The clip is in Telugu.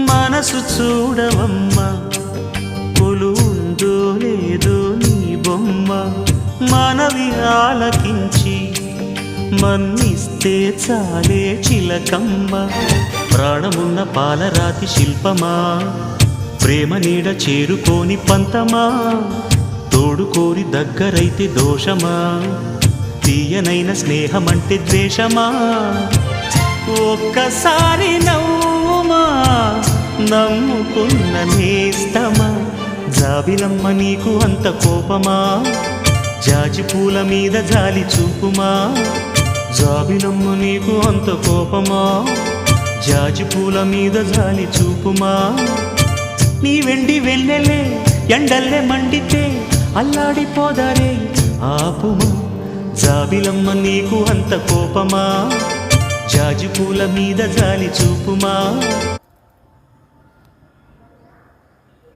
మనసు చూడవమ్మా కొలువుందో లేదో నీ బొమ్మ మనవి ఆలకించి మన్నిస్తే చాలే చిలకమ్మ ప్రాణమున్న పాలరాతి శిల్పమా ప్రేమ నీడ చేరుకోని పంతమా తోడు కోరి దగ్గరైతే దోషమా తీయనైన స్నేహమంటే ద్వేషమా ఒక్కసారి నవ్వుమా నమ్ముకున్న నేస్తమా జాబిలమ్మ నీకు అంత కోపమా జాజి పూల మీద జాలి చూపుమా జాబిలమ్మ నీకు అంత కోపమా జాజి పూల మీద జాలి చూపుమా నీ వెండి వెన్నెలే ఎండల్లే మండితే అల్లాడిపోదారే ఆపుమా జాబిలమ్మ నీకు అంత కోపమా జాజి పూల మీద జాలి చూపుమా